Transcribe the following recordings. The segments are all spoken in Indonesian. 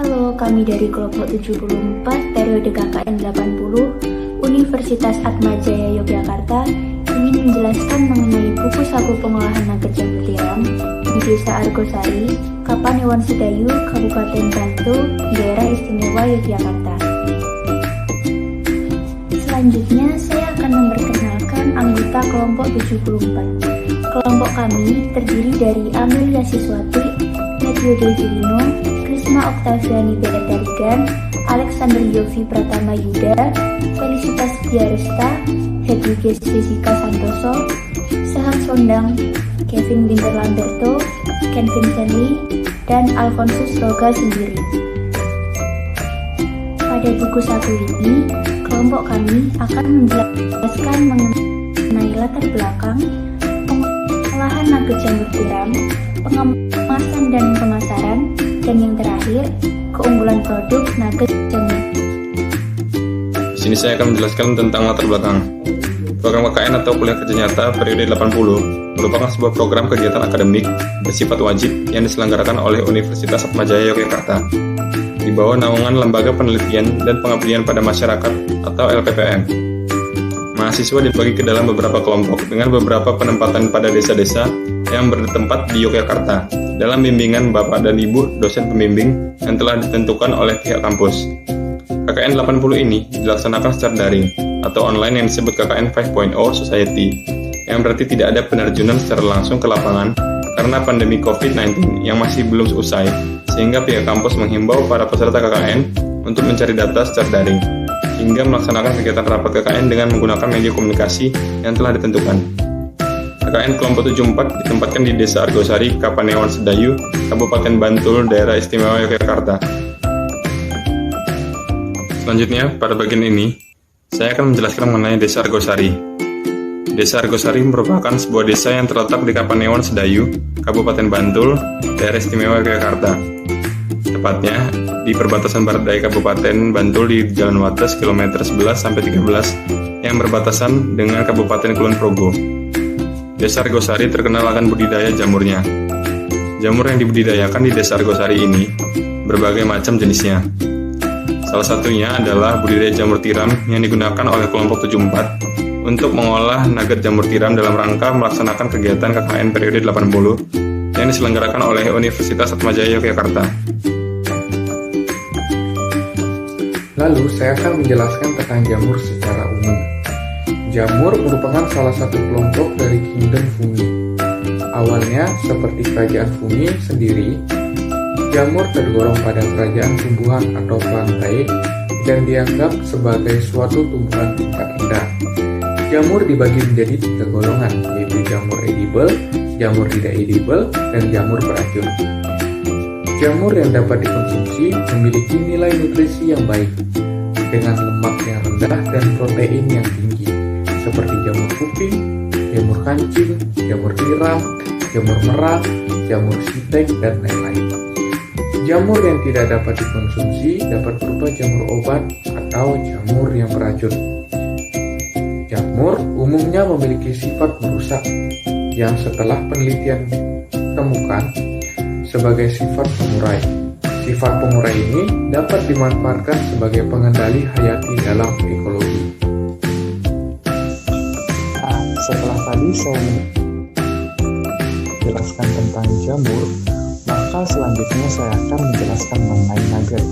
Halo, kami dari kelompok 74 periode KKN 80 Universitas Atmajaya Yogyakarta ingin menjelaskan mengenai buku saku pengolahan nugget jamur tiram di Desa Argosari, Kapanewon Sedayu, Kabupaten Bantul, Daerah Istimewa Yogyakarta. Selanjutnya, saya akan memperkenalkan anggota kelompok 74. Kelompok kami terdiri dari Amelia Siswati, Matthew Devirino, Krisma Oktaviani Beretarigan, Alexander Yofi Pratama Yuda, Felicitas Diaresta, Hedwiges Jessica Santoso, Sahar Sondang, Kevin Winter Lamberto, Ken Vincenli, dan Alfonsus Roga sendiri. Pada buku saku ini, kelompok kami akan menjelaskan mengenai latar belakang, pengolahan nugget jamur tiram, pengemasan dan pemasaran, dan yang terakhir, keunggulan produk nugget jamur. Di sini saya akan menjelaskan tentang latar belakang. Program KKN atau Kuliah Kerja Nyata periode 80 merupakan sebuah program kegiatan akademik bersifat wajib yang diselenggarakan oleh Universitas Atmajaya Yogyakarta di bawah naungan Lembaga Penelitian dan Pengabdian pada Masyarakat atau LPPM. Mahasiswa dibagi ke dalam beberapa kelompok dengan beberapa penempatan pada desa-desa yang bertempat di Yogyakarta dalam bimbingan Bapak dan Ibu dosen pembimbing yang telah ditentukan oleh pihak kampus. KKN 80 ini dilaksanakan secara daring atau online yang disebut KKN 5.0 Society, yang berarti tidak ada penerjunan secara langsung ke lapangan karena pandemi COVID-19 yang masih belum usai, sehingga pihak kampus menghimbau para peserta KKN untuk mencari data secara daring, hingga melaksanakan kegiatan rapat KKN dengan menggunakan media komunikasi yang telah ditentukan. KKN kelompok 74 ditempatkan di Desa Argosari, Kapanewon Sedayu, Kabupaten Bantul, Daerah Istimewa Yogyakarta. Selanjutnya, pada bagian ini, saya akan menjelaskan mengenai Desa Argosari. Desa Argosari merupakan sebuah desa yang terletak di Kapanewon Sedayu, Kabupaten Bantul, Daerah Istimewa Yogyakarta. Tepatnya di perbatasan barat daya Kabupaten Bantul di Jalan Wates kilometer 11-13 yang berbatasan dengan Kabupaten Kulon Progo. Desa Argosari terkenal akan budidaya jamurnya. Jamur yang dibudidayakan di Desa Argosari ini berbagai macam jenisnya. Salah satunya adalah budidaya jamur tiram yang digunakan oleh kelompok 74 untuk mengolah nugget jamur tiram dalam rangka melaksanakan kegiatan KKN periode 80 yang diselenggarakan oleh Universitas Atmajaya Yogyakarta. Lalu saya akan menjelaskan tentang jamur secara umum. Jamur merupakan salah satu kelompok dari kingdom fungi. Awalnya seperti kerajaan fungi sendiri, jamur tergolong pada kerajaan tumbuhan atau plantae dan dianggap sebagai suatu tumbuhan tingkat rendah. Jamur dibagi menjadi 3 golongan, yaitu jamur edible, jamur tidak edible, dan jamur beracun. Jamur yang dapat dikonsumsi memiliki nilai nutrisi yang baik, dengan lemak yang rendah dan protein yang tinggi, seperti jamur kuping, jamur kancing, jamur tiram, jamur merah, jamur sitek, dan lain-lain. Jamur yang tidak dapat dikonsumsi dapat berupa jamur obat atau jamur yang beracun. Jamur umumnya memiliki sifat merusak yang setelah penelitian temukan sebagai sifat pengurai. Sifat pengurai ini dapat dimanfaatkan sebagai pengendali hayati dalam ekologi. Setelah tadi saya menjelaskan tentang jamur, maka selanjutnya saya akan menjelaskan mengenai nugget.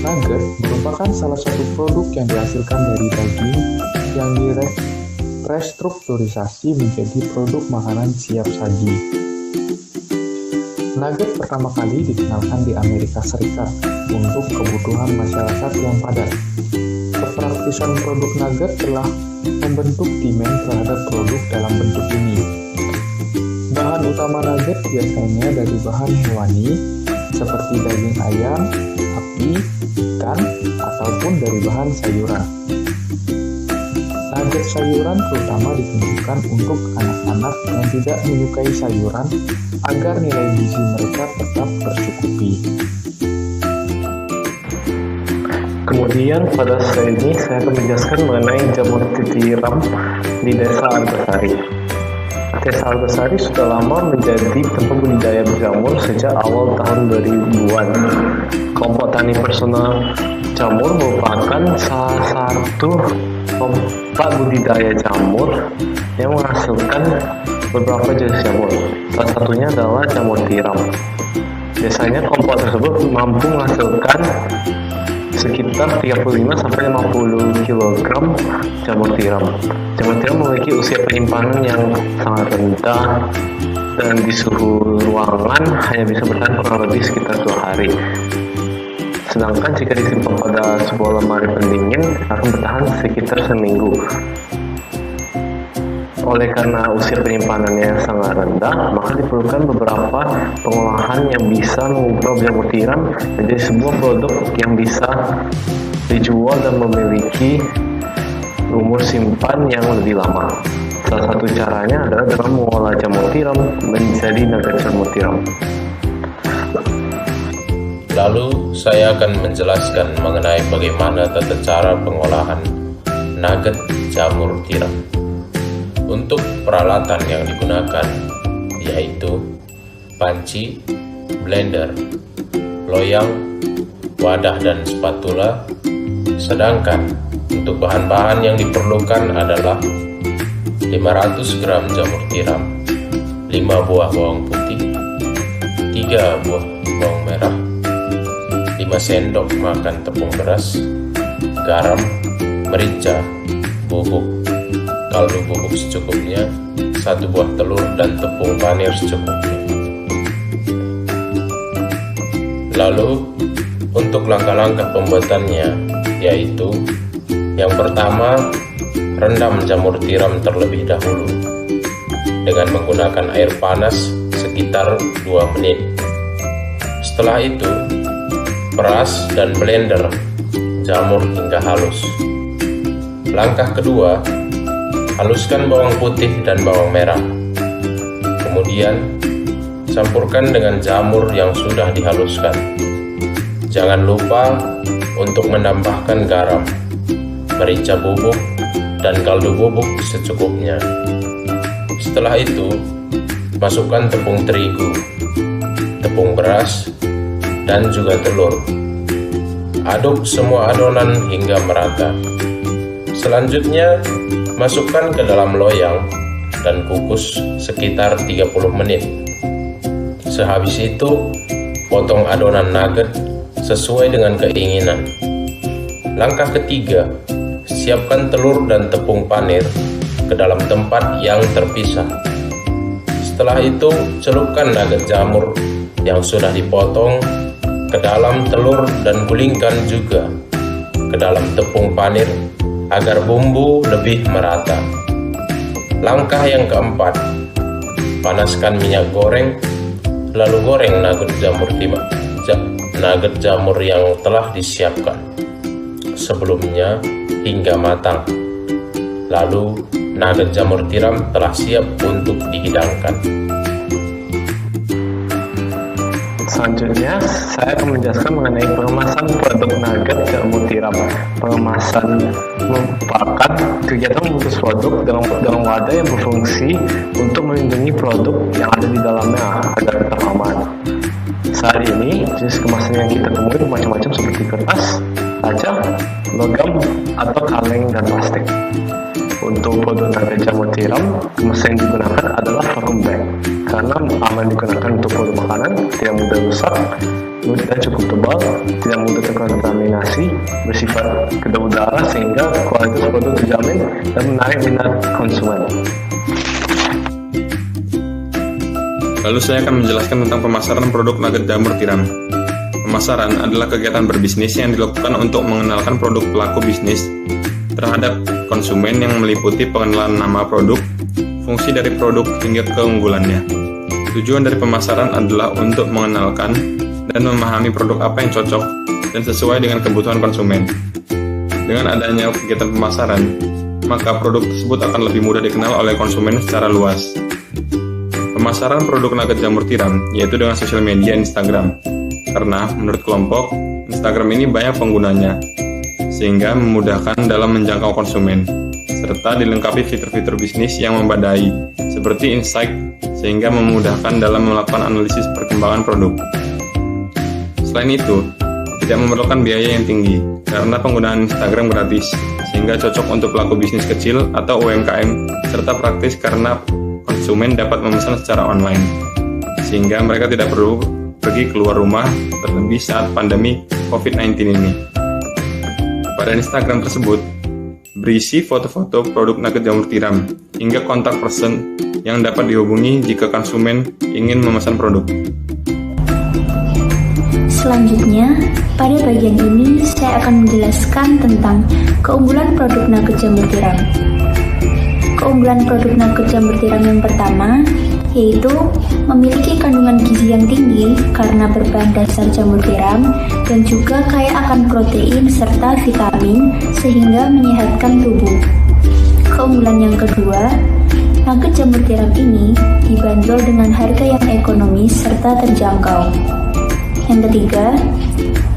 Nugget merupakan salah satu produk yang dihasilkan dari daging yang direstrukturisasi menjadi produk makanan siap saji. Nugget pertama kali dikenalkan di Amerika Serikat untuk kebutuhan masyarakat yang padat. Kepraktisan produk nugget telah membentuk demand terhadap produk dalam bentuk ini. Bahan utama nugget biasanya dari bahan hewani seperti daging ayam, sapi, ikan, ataupun dari bahan sayuran. Nugget sayuran terutama ditunjukkan untuk anak-anak yang tidak menyukai sayuran agar nilai gizi mereka tetap tercukupi. Kemudian pada slide ini saya akan menjelaskan mengenai jamur tiram di Desa Argosari. Desa Argosari sudah lama menjadi tempat budidaya jamur sejak awal tahun 2000-an. Kelompok tani personal jamur merupakan salah satu kelompok budidaya jamur yang menghasilkan beberapa jenis jamur. Salah satunya adalah jamur tiram. Biasanya kelompok tersebut mampu menghasilkan sekitar 35-50 kg jamur tiram. Jamur tiram memiliki usia penyimpanan yang sangat rendah dan di suhu ruangan hanya bisa bertahan kurang lebih sekitar 2 hari. Sedangkan jika disimpan pada sebuah lemari pendingin akan bertahan sekitar seminggu. Oleh karena usia penyimpanannya yang sangat rendah, maka diperlukan beberapa pengolahan yang bisa mengubah jamur tiram menjadi sebuah produk yang bisa dijual dan memiliki umur simpan yang lebih lama. Salah satu caranya adalah dengan mengolah jamur tiram menjadi nugget jamur tiram. Lalu saya akan menjelaskan mengenai bagaimana tata cara pengolahan nugget jamur tiram. Untuk peralatan yang digunakan yaitu panci, blender, loyang, wadah dan spatula. Sedangkan untuk bahan-bahan yang diperlukan adalah 500 gram jamur tiram, 5 buah bawang putih, 3 buah bawang merah, 5 sendok makan tepung beras, garam, merica, bubuk, kaldu bubuk secukupnya, 1 buah telur dan tepung panir secukupnya. Lalu untuk langkah-langkah pembuatannya yaitu yang pertama, rendam jamur tiram terlebih dahulu dengan menggunakan air panas sekitar 2 menit. Setelah itu, peras dan blender jamur hingga halus. Langkah kedua, haluskan bawang putih dan bawang merah. Kemudian, campurkan dengan jamur yang sudah dihaluskan. Jangan lupa untuk menambahkan garam, merica bubuk, dan kaldu bubuk secukupnya. Setelah itu, masukkan tepung terigu, tepung beras, dan juga telur. Aduk semua adonan hingga merata. Selanjutnya, masukkan ke dalam loyang dan kukus sekitar 30 menit. Sehabis itu, potong adonan nugget sesuai dengan keinginan. Langkah ketiga, siapkan telur dan tepung panir ke dalam tempat yang terpisah. Setelah itu, celupkan nugget jamur yang sudah dipotong ke dalam telur dan gulingkan juga ke dalam tepung panir agar bumbu lebih merata. Langkah yang keempat, panaskan minyak goreng, lalu goreng nugget jamur yang telah disiapkan sebelumnya hingga matang. Lalu nugget jamur tiram telah siap untuk dihidangkan. Selanjutnya, saya akan menjelaskan mengenai pengemasan produk nugget jamur tiram. Pengemasan merupakan kegiatan membungkus produk dalam wadah yang berfungsi untuk melindungi produk yang ada di dalamnya agar tetap aman. Saat ini, jenis kemasan yang kita temui macam-macam seperti kertas, kaca, logam, atau kaleng dan plastik. Untuk produk nugget jamur tiram, kemasan yang digunakan adalah vacuum bag karena aman digunakan untuk produk makanan, tidak mudah rusak, dan cukup tebal, tidak mudah terkontaminasi, bersifat kedap udara sehingga kualitas produk terjamin dan menarik minat konsumen. Lalu saya akan menjelaskan tentang pemasaran produk nugget jamur tiram. Pemasaran adalah kegiatan berbisnis yang dilakukan untuk mengenalkan produk pelaku bisnis terhadap konsumen yang meliputi pengenalan nama produk, fungsi dari produk, hingga keunggulannya. Tujuan dari pemasaran adalah untuk mengenalkan dan memahami produk apa yang cocok dan sesuai dengan kebutuhan konsumen. Dengan adanya kegiatan pemasaran, maka produk tersebut akan lebih mudah dikenal oleh konsumen secara luas. Pemasaran produk nugget jamur tiram yaitu dengan sosial media Instagram, karena menurut kelompok, Instagram ini banyak penggunanya, sehingga memudahkan dalam menjangkau konsumen, serta dilengkapi fitur-fitur bisnis yang membadai, seperti insight, sehingga memudahkan dalam melakukan analisis perkembangan produk. Selain itu, tidak memerlukan biaya yang tinggi karena penggunaan Instagram gratis, sehingga cocok untuk pelaku bisnis kecil atau UMKM, serta praktis karena konsumen dapat memesan secara online, sehingga mereka tidak perlu pergi keluar rumah, terlebih saat pandemi COVID-19 ini. Pada Instagram tersebut berisi foto-foto produk nugget jamur tiram hingga kontak person yang dapat dihubungi jika konsumen ingin memesan produk. Selanjutnya, pada bagian ini saya akan menjelaskan tentang keunggulan produk nugget jamur tiram. Keunggulan produk nugget jamur tiram yang pertama yaitu memiliki kandungan gizi yang tinggi karena berbahan dasar jamur tiram dan juga kaya akan protein serta vitamin sehingga menyehatkan tubuh. Keunggulan yang kedua, nugget jamur tiram ini dibanderol dengan harga yang ekonomis serta terjangkau. Yang ketiga,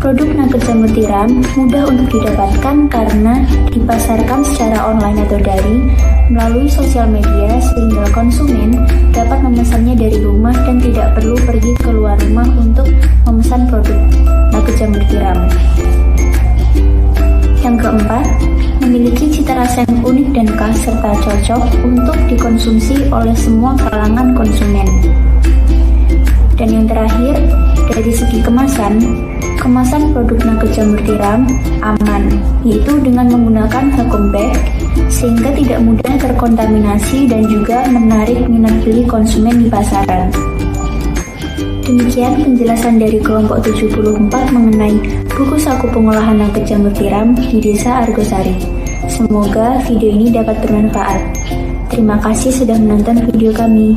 produk nugget jamur tiram mudah untuk didapatkan karena dipasarkan secara online atau daring melalui sosial media sehingga konsumen dapat memesannya dari rumah dan tidak perlu pergi keluar rumah untuk memesan produk nugget jamur tiram. Yang keempat, memiliki cita rasa yang unik dan khas serta cocok untuk dikonsumsi oleh semua kalangan konsumen. Dan yang terakhir, dari segi kemasan produk nugget jamur tiram aman, yaitu dengan menggunakan vacuum bag sehingga tidak mudah terkontaminasi dan juga menarik minat beli konsumen di pasaran. Demikian penjelasan dari kelompok 74 mengenai buku saku pengolahan nugget jamur tiram di Desa Argosari. Semoga video ini dapat bermanfaat. Terima kasih sudah menonton video kami.